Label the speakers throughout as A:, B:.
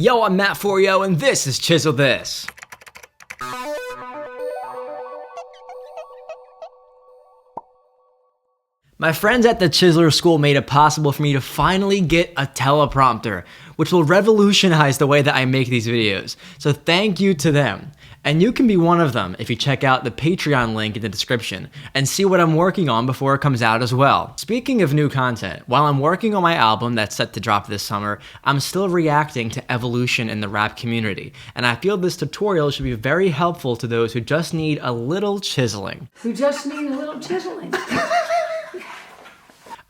A: Yo, I'm Mat4yo, and this is Chisel This. My friends at the Chiseler School made it possible for me to finally get a teleprompter, which will revolutionize the way that I make these videos. So thank you to them. And you can be one of them if you check out the Patreon link in the description and see what I'm working on before it comes out as well. Speaking of new content, while I'm working on my album that's set to drop this summer, I'm still reacting to evolution in the rap community. And I feel this tutorial should be very helpful to those who just need a little chiseling.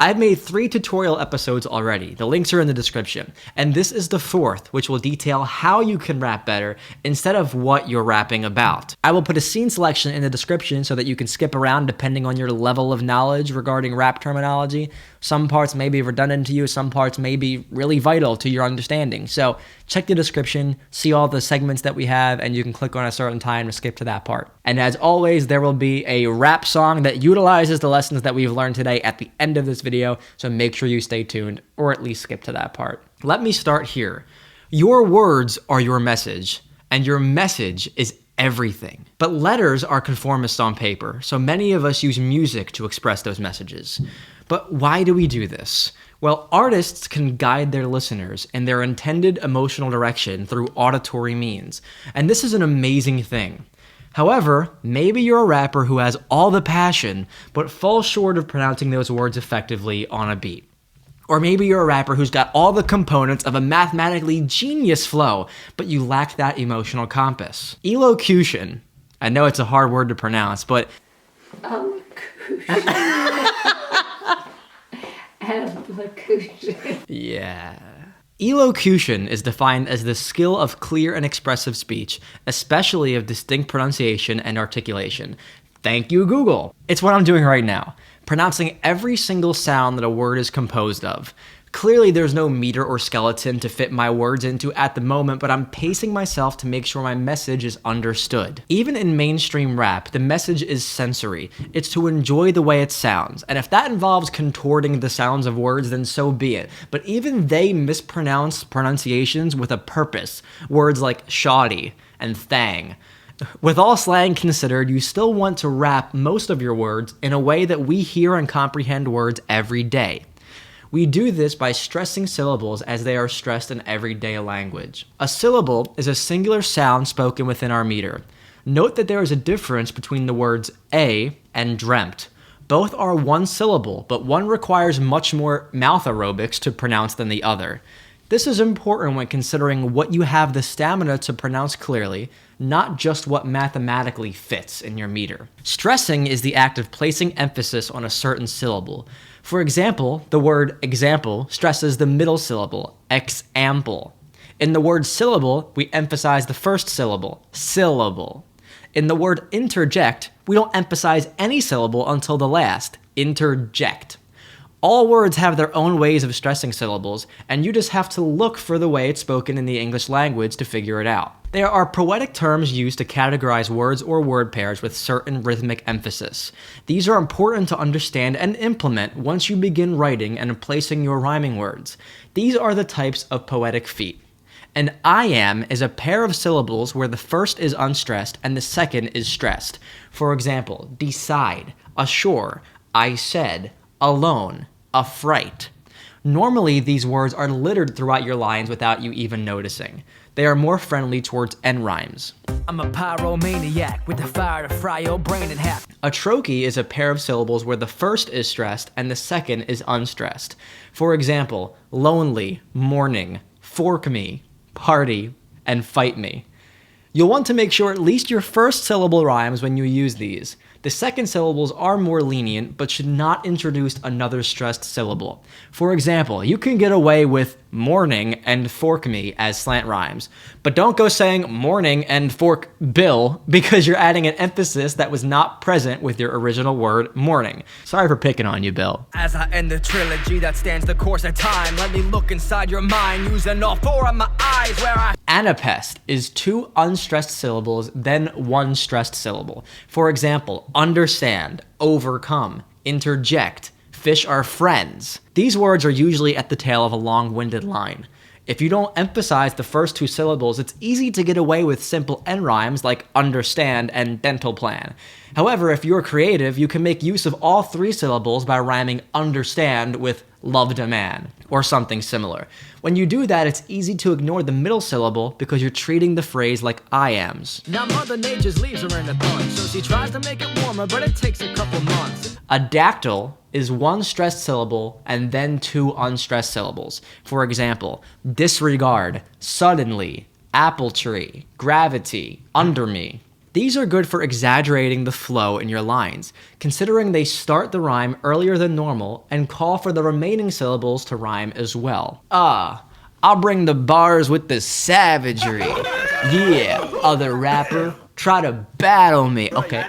A: I've made 3 tutorial episodes already. The links are in the description. And this is the 4th, which will detail how you can rap better instead of what you're rapping about. I will put a scene selection in the description so that you can skip around depending on your level of knowledge regarding rap terminology. Some parts may be redundant to you, some parts may be really vital to your understanding. So check the description, see all the segments that we have, and you can click on a certain time to skip to that part. And as always, there will be a rap song that utilizes the lessons that we've learned today at the end of this video, so make sure you stay tuned, or at least skip to that part. Let me start here. Your words are your message, and your message is everything. But letters are conformist on paper, so many of us use music to express those messages. But why do we do this? Well, artists can guide their listeners in their intended emotional direction through auditory means, and this is an amazing thing. However, maybe you're a rapper who has all the passion, but falls short of pronouncing those words effectively on a beat. Or maybe you're a rapper who's got all the components of a mathematically genius flow, but you lack that emotional compass. Elocution. I know it's a hard word to pronounce, but... Elocution. Yeah. Elocution is defined as the skill of clear and expressive speech, especially of distinct pronunciation and articulation. Thank you, Google. It's what I'm doing right now, pronouncing every single sound that a word is composed of. Clearly, there's no meter or skeleton to fit my words into at the moment, but I'm pacing myself to make sure my message is understood. Even in mainstream rap, the message is sensory. It's to enjoy the way it sounds, and if that involves contorting the sounds of words, then so be it. But even they mispronounce pronunciations with a purpose. Words like shoddy and thang. With all slang considered, you still want to rap most of your words in a way that we hear and comprehend words every day. We do this by stressing syllables as they are stressed in everyday language. A syllable is a singular sound spoken within our meter. Note that there is a difference between the words a and dreamt. Both are one syllable, but one requires much more mouth aerobics to pronounce than the other. This is important when considering what you have the stamina to pronounce clearly, not just what mathematically fits in your meter. Stressing is the act of placing emphasis on a certain syllable. For example, the word example stresses the middle syllable, example. In the word syllable, we emphasize the first syllable, syllable. In the word interject, we don't emphasize any syllable until the last, interject. All words have their own ways of stressing syllables, and you just have to look for the way it's spoken in the English language to figure it out. There are poetic terms used to categorize words or word pairs with certain rhythmic emphasis. These are important to understand and implement once you begin writing and placing your rhyming words. These are the types of poetic feet. An I am is a pair of syllables where the first is unstressed and the second is stressed. For example, decide, ashore, I said, alone, affright. Normally, these words are littered throughout your lines without you even noticing. They are more friendly towards end rhymes.
B: I'm a pyromaniac with the fire to fry your brain in half.
A: A trochee is a pair of syllables where the first is stressed and the second is unstressed. For example, lonely, morning, fork me, party, and fight me. You'll want to make sure at least your first syllable rhymes when you use these. The second syllables are more lenient, but should not introduce another stressed syllable. For example, you can get away with morning and fork me as slant rhymes, but don't go saying morning and fork Bill because you're adding an emphasis that was not present with your original word morning. Sorry for picking on you, Bill.
B: As I end the trilogy that stands the course of time, let me look inside your mind using all 4 of my eyes where I...
A: Anapest is 2 unstressed syllables, then 1 stressed syllable. For example, understand, overcome, interject, fish are friends. These words are usually at the tail of a long-winded line. If you don't emphasize the first two syllables, it's easy to get away with simple end rhymes like understand and dental plan. However, if you're creative, you can make use of all three syllables by rhyming understand with loved a man, or something similar. When you do that, it's easy to ignore the middle syllable because you're treating the phrase like I ams.
B: Now Mother Nature's leaves are in a bunch, so she tries to make it warmer, but it takes a couple months.
A: A dactyl is one stressed syllable and then two unstressed syllables. For example, disregard, suddenly, apple tree, gravity, under me. These are good for exaggerating the flow in your lines, considering they start the rhyme earlier than normal and call for the remaining syllables to rhyme as well. I'll bring the bars with the savagery. Yeah, other rapper, try to battle me. Okay.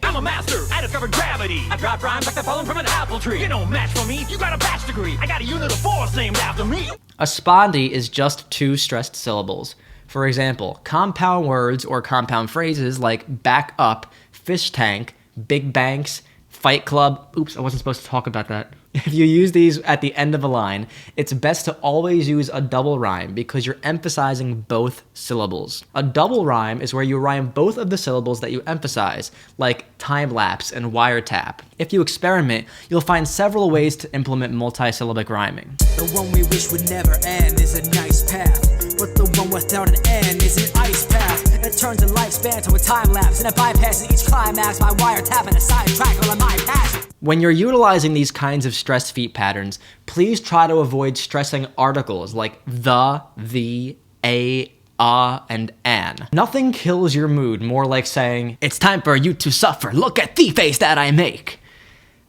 C: I'm a master, I discovered gravity. I drop rhymes like they're falling from an apple tree. You don't match for me, you got a bachelor's degree. I got a unit of force named after me.
A: A spondy is just two stressed syllables. For example, compound words or compound phrases like back up, fish tank, big banks, fight club. Oops, I wasn't supposed to talk about that. If you use these at the end of a line, it's best to always use a double rhyme because you're emphasizing both syllables. A double rhyme is where you rhyme both of the syllables that you emphasize, like time-lapse and wiretap. If you experiment, you'll find several ways to implement multisyllabic rhyming.
B: The one we wish would never end is a nice path, but the one without an end is an ice path. It turns a lifespan to a time lapse, and it bypasses each climax by wiretapping a sidetrack on my passion.
A: When you're utilizing these kinds of stressed feet patterns, please try to avoid stressing articles like the, a, and an. Nothing kills your mood more like saying, it's time for you to suffer, look at the face that I make.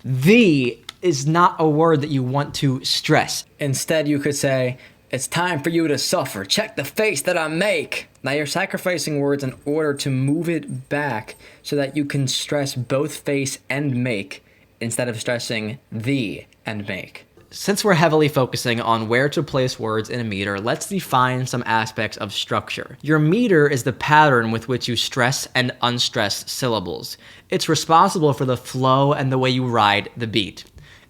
A: The is not a word that you want to stress. Instead, you could say, it's time for you to suffer, check the face that I make. Now you're sacrificing words in order to move it back so that you can stress both face and make instead of stressing the and make. Since we're heavily focusing on where to place words in a meter, let's define some aspects of structure. Your meter is the pattern with which you stress and unstress syllables. It's responsible for the flow and the way you ride the beat.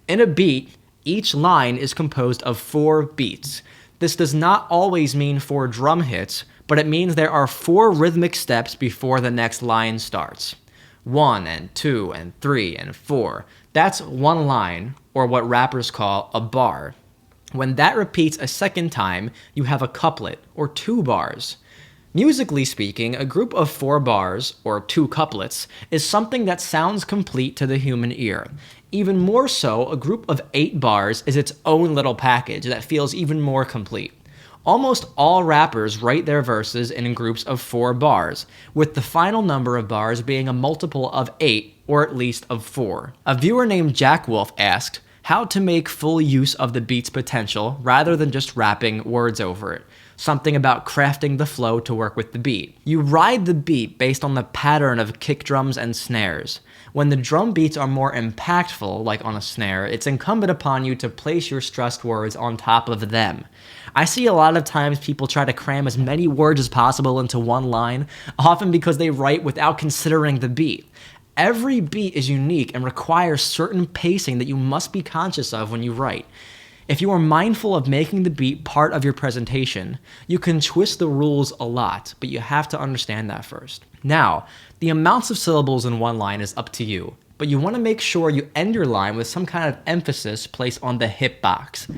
A: In a beat, each line is composed of 4 beats. This does not always mean 4 drum hits, but it means there are 4 rhythmic steps before the next line starts. 1 and 2 and 3 and 4. That's one line, or what rappers call a bar. When that repeats a second time, you have a couplet, or 2 bars. Musically speaking, a group of 4 bars, or 2 couplets, is something that sounds complete to the human ear. Even more so, a group of 8 bars is its own little package that feels even more complete. Almost all rappers write their verses in groups of 4 bars, with the final number of bars being a multiple of 8, or at least of 4. A viewer named Jack Wolf asked how to make full use of the beat's potential rather than just rapping words over it. Something about crafting the flow to work with the beat. You ride the beat based on the pattern of kick drums and snares. When the drum beats are more impactful, like on a snare, it's incumbent upon you to place your stressed words on top of them. I see a lot of times people try to cram as many words as possible into one line, often because they write without considering the beat. Every beat is unique and requires certain pacing that you must be conscious of when you write. If you are mindful of making the beat part of your presentation, you can twist the rules a lot, but you have to understand that first. Now, the amounts of syllables in one line is up to you, but you want to make sure you end your line with some kind of emphasis placed on the hitbox.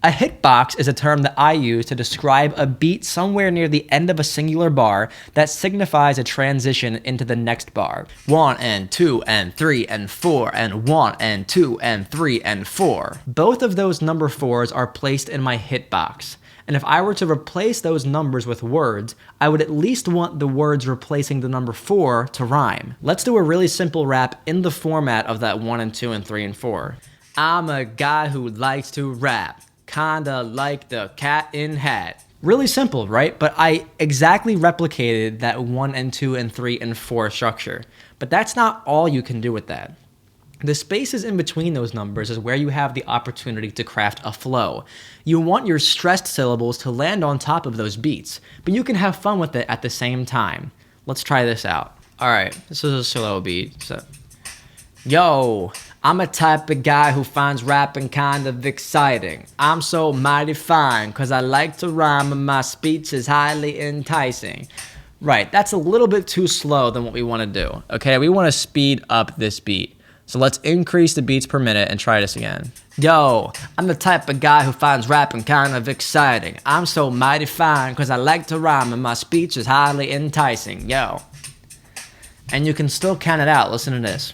A: A hitbox is a term that I use to describe a beat somewhere near the end of a singular bar that signifies a transition into the next bar. 1 and 2 and 3 and 4 and 1 and 2 and 3 and 4. Both of those number 4s are placed in my hitbox. And if I were to replace those numbers with words, I would at least want the words replacing the number 4 to rhyme. Let's do a really simple rap in the format of that 1 and 2 and 3 and 4. I'm a guy who likes to rap. Kinda like the cat in hat. Really simple, right? But I exactly replicated that 1 and 2 and 3 and 4 structure. But that's not all you can do with that. The spaces in between those numbers is where you have the opportunity to craft a flow. You want your stressed syllables to land on top of those beats, but you can have fun with it at the same time. Let's try this out. Alright, this is a slow beat. So, yo, I'm a type of guy who finds rapping kind of exciting. I'm so mighty fine, cause I like to rhyme and my speech is highly enticing. Right, that's a little bit too slow than what we want to do. Okay, we want to speed up this beat. So let's increase the beats per minute and try this again. Yo, I'm the type of guy who finds rapping kind of exciting. I'm so mighty fine cause I like to rhyme and my speech is highly enticing. Yo. And you can still count it out. Listen to this.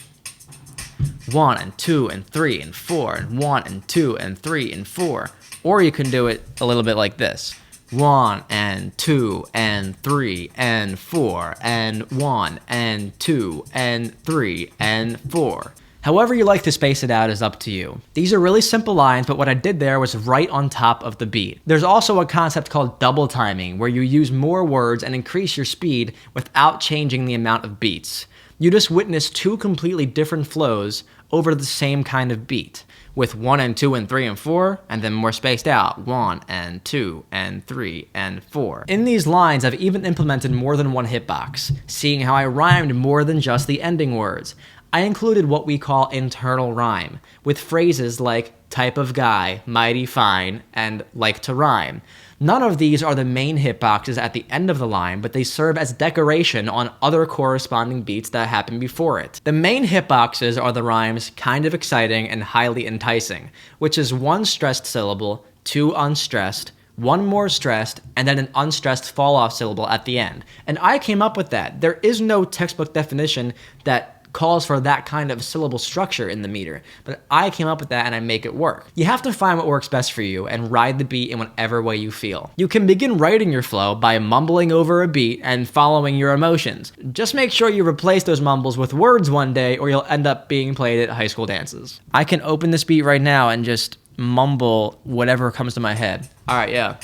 A: 1 and 2 and 3 and 4 and 1 and 2 and 3 and 4. Or you can do it a little bit like this. 1 and 2 and 3 and 4 and 1 and 2 and 3 and 4. However you like to space it out is up to you. These are really simple lines, but what I did there was right on top of the beat. There's also a concept called double timing, where you use more words and increase your speed without changing the amount of beats. You just witness two completely different flows over the same kind of beat, with 1 and 2 and 3 and 4, and then more spaced out, 1 and 2 and 3 and 4. In these lines, I've even implemented more than one hitbox, seeing how I rhymed more than just the ending words. I included what we call internal rhyme, with phrases like type of guy, mighty fine, and like to rhyme. None of these are the main hitboxes at the end of the line, but they serve as decoration on other corresponding beats that happen before it. The main hitboxes are the rhymes kind of exciting and highly enticing, which is 1 stressed syllable, 2 unstressed, 1 more stressed, and then an unstressed fall-off syllable at the end. And I came up with that. There is no textbook definition that calls for that kind of syllable structure in the meter, but I came up with that and I make it work. You have to find what works best for you and ride the beat in whatever way you feel. You can begin writing your flow by mumbling over a beat and following your emotions. Just make sure you replace those mumbles with words one day or you'll end up being played at high school dances. I can open this beat right now and just mumble whatever comes to my head. All right, yeah.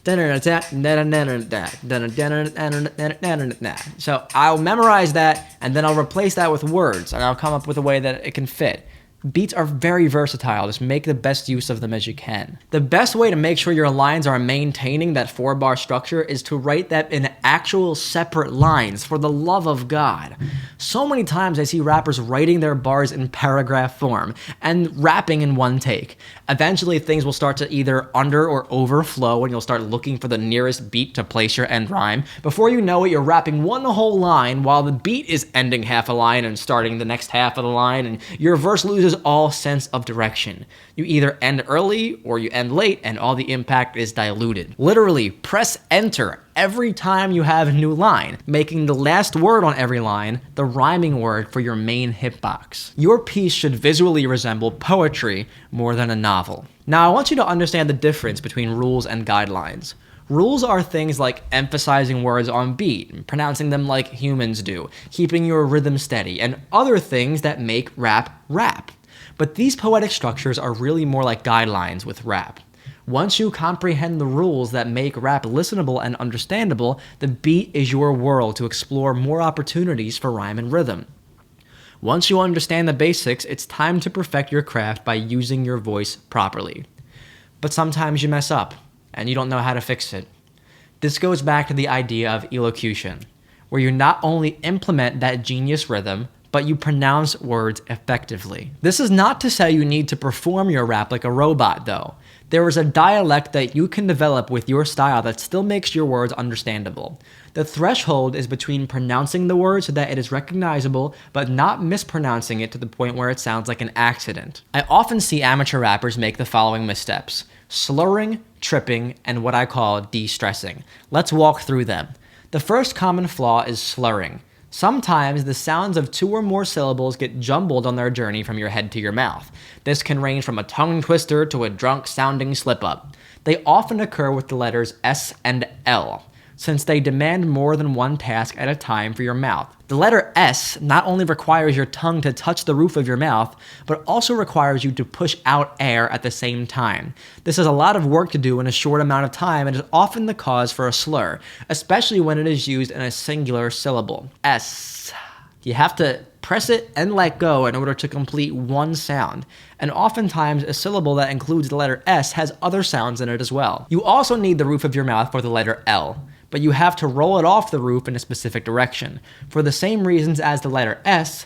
A: So I'll memorize that and then I'll replace that with words and I'll come up with a way that it can fit. Beats are very versatile. Just make the best use of them as you can. The best way to make sure your lines are maintaining that 4-bar structure is to write that in actual separate lines, for the love of God. So many times I see rappers writing their bars in paragraph form and rapping in one take. Eventually things will start to either under or overflow and you'll start looking for the nearest beat to place your end rhyme. Before you know it, you're rapping one whole line while the beat is ending half a line and starting the next half of the line, and your verse loses all sense of direction. You either end early or you end late and all the impact is diluted. Literally, press enter every time you have a new line, making the last word on every line the rhyming word for your main hitbox. Your piece should visually resemble poetry more than a novel. Now, I want you to understand the difference between rules and guidelines. Rules are things like emphasizing words on beat, pronouncing them like humans do, keeping your rhythm steady, and other things that make rap rap. But these poetic structures are really more like guidelines with rap. Once you comprehend the rules that make rap listenable and understandable, the beat is your world to explore more opportunities for rhyme and rhythm. Once you understand the basics, it's time to perfect your craft by using your voice properly. But sometimes you mess up, and you don't know how to fix it. This goes back to the idea of elocution, where you not only implement that genius rhythm, but you pronounce words effectively. This is not to say you need to perform your rap like a robot, though. There is a dialect that you can develop with your style that still makes your words understandable. The threshold is between pronouncing the word so that it is recognizable, but not mispronouncing it to the point where it sounds like an accident. I often see amateur rappers make the following missteps: slurring, tripping, and what I call de-stressing. Let's walk through them. The first common flaw is slurring. Sometimes the sounds of 2 or more syllables get jumbled on their journey from your head to your mouth. This can range from a tongue twister to a drunk-sounding slip-up. They often occur with the letters S and L, since they demand more than one task at a time for your mouth. The letter S not only requires your tongue to touch the roof of your mouth, but also requires you to push out air at the same time. This is a lot of work to do in a short amount of time and is often the cause for a slur, especially when it is used in a singular syllable. S. You have to press it and let go in order to complete one sound. And oftentimes, a syllable that includes the letter S has other sounds in it as well. You also need the roof of your mouth for the letter L, but you have to roll it off the roof in a specific direction. For the same reasons as the letter S,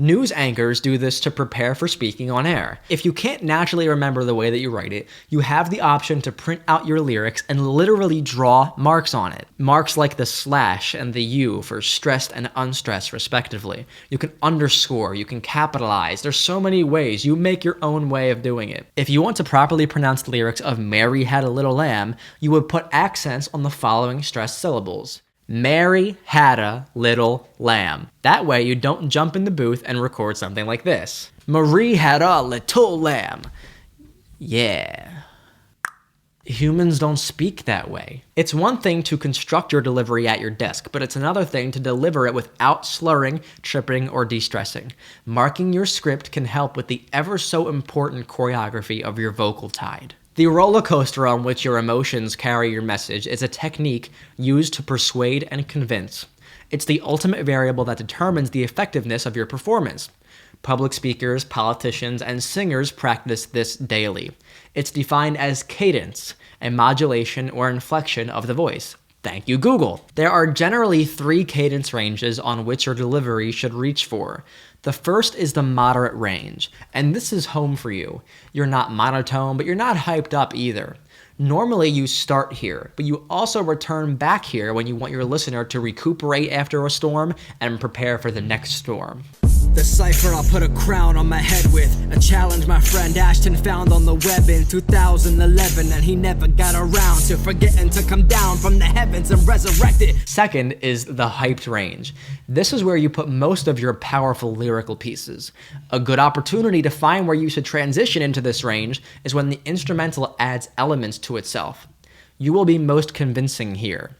A: News anchors do this to prepare for speaking on air. If you can't naturally remember the way that you write it, you have the option to print out your lyrics and literally draw marks on it. Marks like the slash and the U for stressed and unstressed respectively. You can underscore, you can capitalize. There's so many ways. You make your own way of doing it. If you want to properly pronounce the lyrics of Mary Had a Little Lamb, you would put accents on the following stressed syllables. Mary had a little lamb. That way you don't jump in the booth and record something like this. Marie had a little lamb. Yeah. Humans don't speak that way. It's one thing to construct your delivery at your desk, but it's another thing to deliver it without slurring, tripping, or de-stressing. Marking your script can help with the ever so important choreography of your vocal tide. The roller coaster on which your emotions carry your message is a technique used to persuade and convince. It's the ultimate variable that determines the effectiveness of your performance. Public speakers, politicians, and singers practice this daily. It's defined as cadence, a modulation or inflection of the voice. Thank you, Google. There are generally 3 cadence ranges on which your delivery should reach for. The first is the moderate range, and this is home for you. You're not monotone, but you're not hyped up either. Normally you start here, but you also return back here when you want your listener to recuperate after a storm and prepare for the next storm.
B: The cipher I'll put a crown on my head with. A challenge my friend Ashton found on the web in 2011, and he never got around to forgetting to come down from the heavens and resurrect it.
A: Second is the hyped range. This is where you put most of your powerful lyrical pieces. A good opportunity to find where you should transition into this range is when the instrumental adds elements to itself. You will be most convincing here.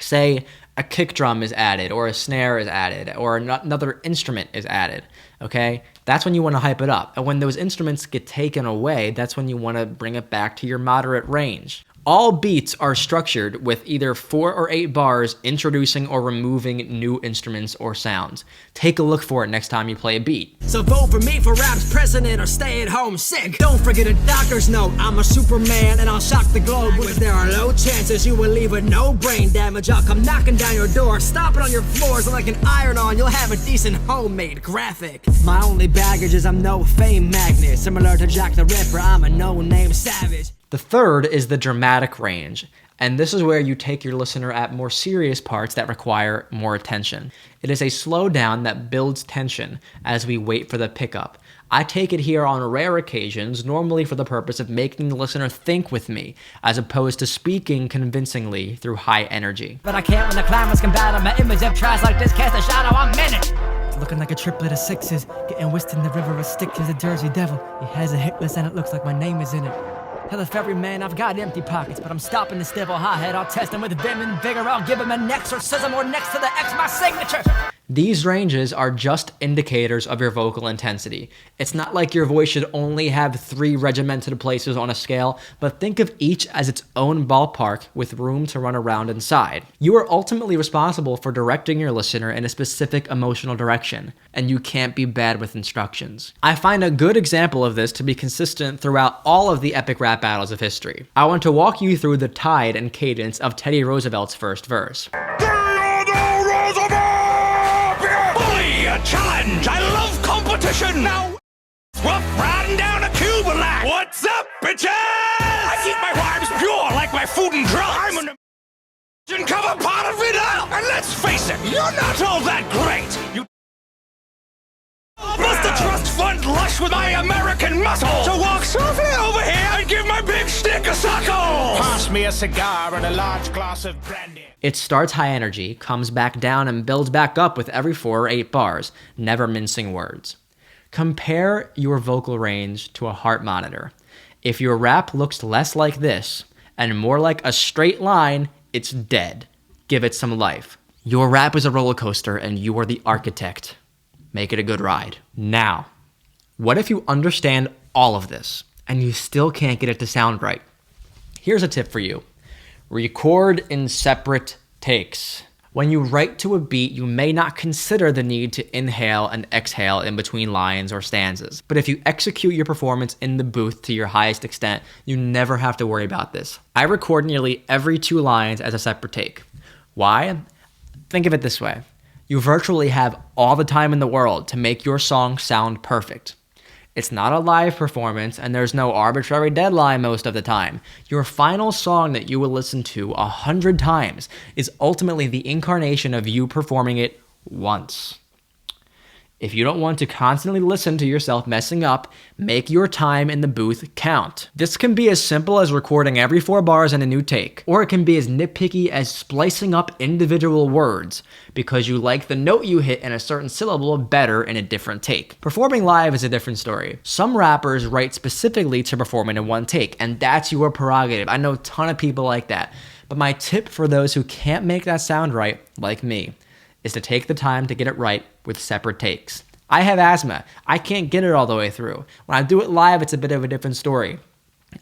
A: Say, a kick drum is added, or a snare is added, or another instrument is added, okay? That's when you want to hype it up. And when those instruments get taken away, that's when you want to bring it back to your moderate range. All beats are structured with either 4 or 8 bars introducing or removing new instruments or sounds. Take a look for it next time you play a beat.
B: So vote for me for rap's president or stay at home sick. Don't forget a doctor's note. I'm a Superman and I'll shock the globe. If there are low chances you will leave with no brain damage, I'll come knocking down your door, stomping on your floors, and like an iron-on, you'll have a decent homemade graphic. My only baggage is I'm no fame magnet. Similar to Jack the Ripper, I'm a no-name savage.
A: The third is the dramatic range, and this is where you take your listener at more serious parts that require more attention. It is a slowdown that builds tension as we wait for the pickup. I take it here on rare occasions, normally for the purpose of making the listener think with me, as opposed to speaking convincingly through high energy.
B: But I can't when the climate's combative. My image of trash like this cast a shadow, I'm in it. Looking like a triplet of 6s, getting whisked in the river of Styx is a Jersey devil. He has a hit list and it looks like my name is in it. Tell the ferryman I've got empty pockets, but I'm stopping this devil high-head. I'll test him with vim and vigor. I'll give him an exorcism or next to the X my signature.
A: These ranges are just indicators of your vocal intensity. It's not like your voice should only have 3 regimented places on a scale, but think of each as its own ballpark with room to run around inside. You are ultimately responsible for directing your listener in a specific emotional direction, and you can't be bad with instructions. I find a good example of this to be consistent throughout all of the epic rap battles of history. I want to walk you through the tide and cadence of Teddy Roosevelt's first verse.
C: Challenge! I love competition! Now, rough riding down a Cuba line! What's up, bitches? I keep my vibes pure like my food and drugs! I'm an cover part of it all! And let's face it, you're not all that great! You must the trust fund lush with my American muscle! So walk softly over here and give my big stick a suckle! Pass me a cigar and a large glass of brandy.
A: It starts high energy, comes back down, and builds back up with every 4 or 8 bars, never mincing words. Compare your vocal range to a heart monitor. If your rap looks less like this, and more like a straight line, it's dead. Give it some life. Your rap is a roller coaster, and you are the architect. Make it a good ride. Now, what if you understand all of this, and you still can't get it to sound right? Here's a tip for you. Record in separate takes. When you write to a beat, you may not consider the need to inhale and exhale in between lines or stanzas. But if you execute your performance in the booth to your highest extent, you never have to worry about this. I record nearly every 2 lines as a separate take. Why? Think of it this way. You virtually have all the time in the world to make your song sound perfect. It's not a live performance, and there's no arbitrary deadline most of the time. Your final song that you will listen to 100 times is ultimately the incarnation of you performing it once. If you don't want to constantly listen to yourself messing up, make your time in the booth count. This can be as simple as recording every 4 bars in a new take, or it can be as nitpicky as splicing up individual words because you like the note you hit in a certain syllable better in a different take. Performing live is a different story. Some rappers write specifically to perform it in one take, and that's your prerogative. I know a ton of people like that. But my tip for those who can't make that sound right, like me, is to take the time to get it right with separate takes. I have asthma. I can't get it all the way through. When I do it live, it's a bit of a different story.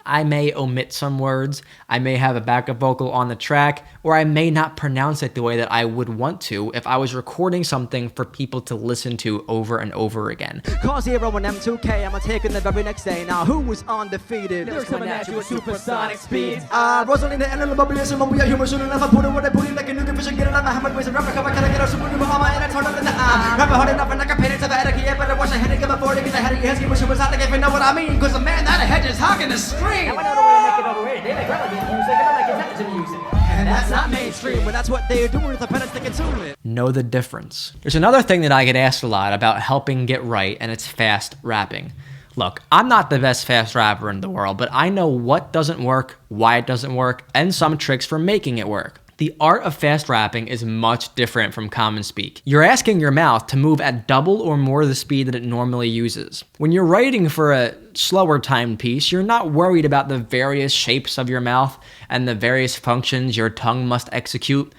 A: I may omit some words, I may have a backup vocal on the track, or I may not pronounce it the way that I would want to if I was recording something for people to listen to over and over again.
B: Call 0 and M2K, I'm taking the very next day. Now who was undefeated?
D: They're coming at you with supersonic speeds.
B: Rosalina and a little bubblism, we are human soon enough. I put it with a booty like a nuclear fish and get it on my hammer. Ways and rapper, come I gotta get our super duper mama and I turn up in the rapper hard enough and I can paint it to the etiquette. Yeah, better watch the head and give a 40 because the head of your head, wish it was hot, like if you know what I mean. Cause a man that a hedge is hogging the screen.
D: And I know the way to make it overrated. They make relevant music and I make attention to music.
B: And that's not mainstream, but that's what they're doing with the penance they consume it.
A: Know the difference. There's another thing that I get asked a lot about helping get right, and it's fast rapping. Look, I'm not the best fast rapper in the world, but I know what doesn't work, why it doesn't work, and some tricks for making it work. The art of fast rapping is much different from common speak. You're asking your mouth to move at double or more the speed that it normally uses. When you're writing for a slower timed piece, you're not worried about the various shapes of your mouth and the various functions your tongue must execute.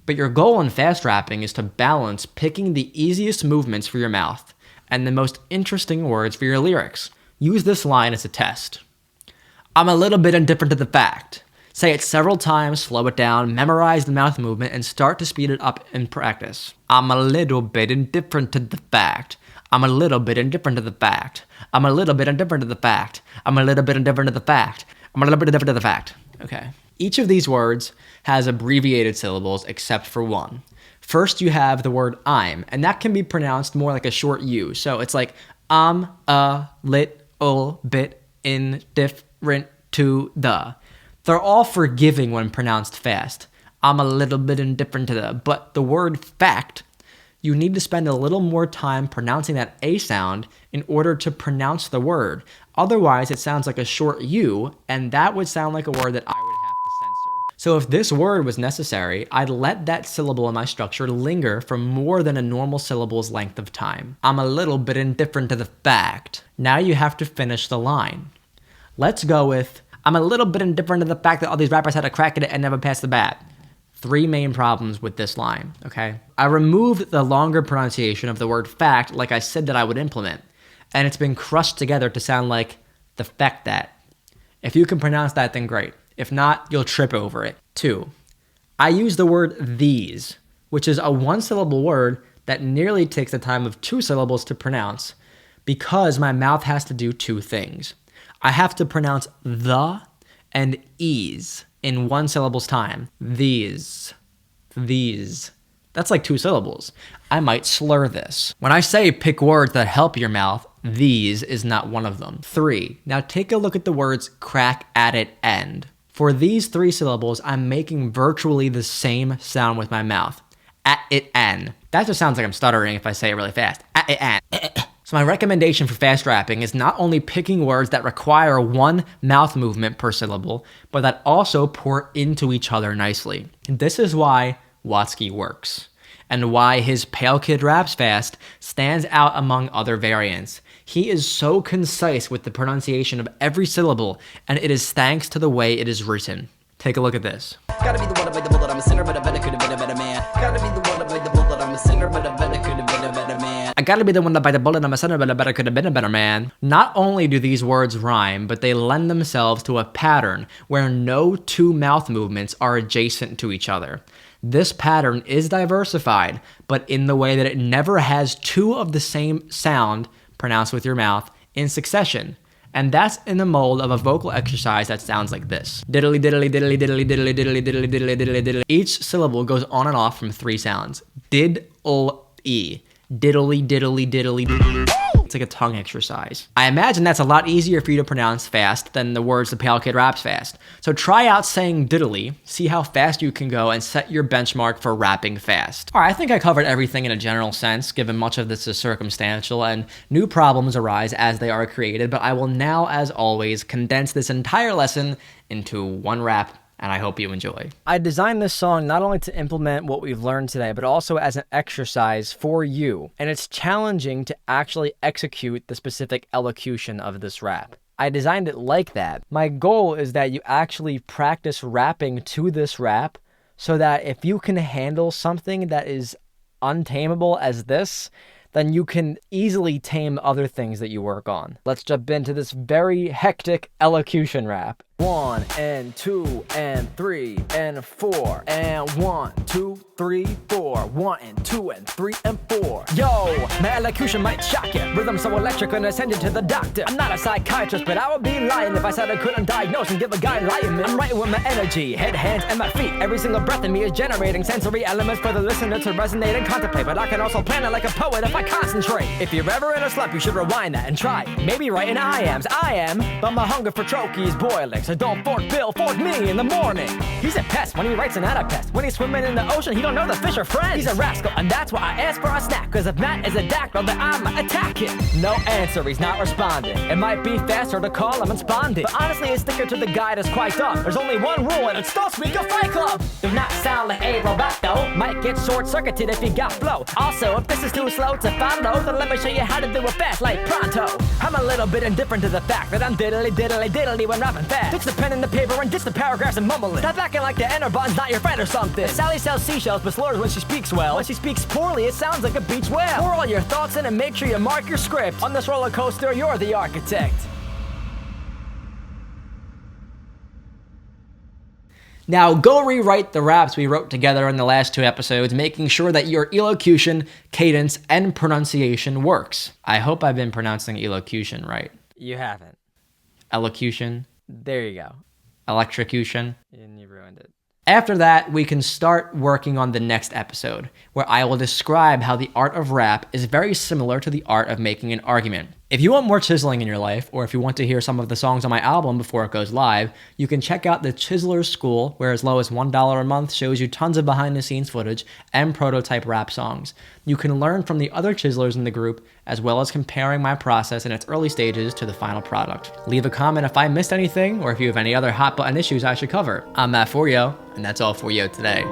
A: But your goal in fast rapping is to balance picking the easiest movements for your mouth and the most interesting words for your lyrics. Use this line as a test. I'm a little bit indifferent to the fact. Say it several times, slow it down, memorize the mouth movement, and start to speed it up in practice. I'm a little bit indifferent to the fact. I'm a little bit indifferent to the fact. I'm a little bit indifferent to the fact. I'm a little bit indifferent to the fact. I'm a little bit indifferent to the fact. Okay. Each of these words has abbreviated syllables except for one. First, you have the word I'm, and that can be pronounced more like a short U. So it's like, I'm a little bit indifferent to the. They're all forgiving when pronounced fast. I'm a little bit indifferent to the, but the word fact, you need to spend a little more time pronouncing that A sound in order to pronounce the word. Otherwise, it sounds like a short U, and that would sound like a word that I would have to censor. So if this word was necessary, I'd let that syllable in my structure linger for more than a normal syllable's length of time. I'm a little bit indifferent to the fact. Now you have to finish the line. Let's go with, I'm a little bit indifferent to the fact that all these rappers had a crack at it and never passed the bat. 3 main problems with this line, okay? I removed the longer pronunciation of the word fact like I said that I would implement, and it's been crushed together to sound like the fact that. If you can pronounce that, then great. If not, you'll trip over it. 2, I use the word these, which is a 1-syllable word that nearly takes the time of 2 syllables to pronounce because my mouth has to do 2 things. I have to pronounce the and ease in 1 syllable's time. These. That's like 2 syllables. I might slur this. When I say pick words that help your mouth, these is not one of them. 3, now take a look at the words crack at it end. For these 3 syllables, I'm making virtually the same sound with my mouth. At it end. That just sounds like I'm stuttering if I say it really fast. At it end. So my recommendation for fast rapping is not only picking words that require 1 mouth movement per syllable, but that also pour into each other nicely. And this is why Watsky works, and why his Pale Kid Raps Fast stands out among other variants. He is so concise with the pronunciation of every syllable, and it is thanks to the way it is written. Take a look at this.
B: Gotta be the one to bite the bullet, I'm a sinner, but I bet I could have been a better man. Gotta be the one to bite the bullet, I'm a sinner, but I bet I could have been a better man.
A: I gotta be the one to bite the bullet, I'm a sinner, but I bet I could have been a better man. Not only do these words rhyme, but they lend themselves to a pattern where no 2 mouth movements are adjacent to each other. This pattern is diversified, but in the way that it never has 2 of the same sound pronounced with your mouth in succession. And that's in the mold of a vocal exercise that sounds like this. Diddly diddly diddly diddly diddly diddly diddly diddly diddly diddly. Each syllable goes on and off from 3 sounds. Diddle-e. Diddly diddly diddly diddly. It's like a tongue exercise. I imagine that's a lot easier for you to pronounce fast than the words the Pale Kid raps fast. So try out saying diddly, see how fast you can go, and set your benchmark for rapping fast. Alright, I think I covered everything in a general sense, given much of this is circumstantial and new problems arise as they are created, but I will now, as always, condense this entire lesson into one rap, and I hope you enjoy. I designed this song not only to implement what we've learned today, but also as an exercise for you. And it's challenging to actually execute the specific elocution of this rap. I designed it like that. My goal is that you actually practice rapping to this rap so that if you can handle something that is untamable as this, then you can easily tame other things that you work on. Let's jump into this very hectic elocution rap. 1 and 2 and 3 and 4 and 1, 2, 3, 4. 1 and 2 and 3 and 4. Yo, my elocution might shock you. Rhythm so electric and I send you to the doctor. I'm not a psychiatrist, but I would be lying if I said I couldn't diagnose and give a guy enlightenment. I'm writing with my energy, head, hands, and my feet. Every single breath in me is generating sensory elements for the listener to resonate and contemplate. But I can also plan it like a poet if I concentrate. If you're ever in a slump, you should rewind that and try. Maybe write in I-ams. I am, but my hunger for troche is boiling. So don't fork Bill, fork me in the morning. He's a pest when he writes and not a pest. When he's swimming in the ocean, he don't know the fish are friends. He's a rascal, and that's why I asked for a snack. Cause if Matt is a dactyl, then I'ma attack him. No answer, he's not responding. It might be faster to call him and spawn it. But honestly, a sticker to the guide is quite dumb. There's only one rule, and it's don't speak a fight club. Do not sound like a robot though. Might get short-circuited if you got flow. Also, if this is too slow to follow, then let me show you how to do it fast like pronto. I'm a little bit indifferent to the fact that I'm diddly diddly diddly when rapping fast. Ditch the pen and the paper and ditch the paragraphs and mumble it. Stop acting like the enter button's not your friend or something. Sally sells seashells but slurs when she speaks well. When she speaks poorly, it sounds like a beach whale. Pour all your thoughts in and make sure you mark your script. On this roller coaster, you're the architect. Now go rewrite the raps we wrote together in the last 2 episodes, making sure that your elocution, cadence, and pronunciation works. I hope I've been pronouncing elocution right. You haven't. Elocution. There you go. Electrocution. And you ruined it. After that, we can start working on the next episode, where I will describe how the art of rap is very similar to the art of making an argument. If you want more chiseling in your life, or if you want to hear some of the songs on my album before it goes live, you can check out the Chiseler's School, where as low as $1 a month shows you tons of behind-the-scenes footage and prototype rap songs. You can learn from the other chiselers in the group, as well as comparing my process in its early stages to the final product. Leave a comment if I missed anything, or if you have any other hot button issues I should cover. I'm Mat4yo, and that's all for you today.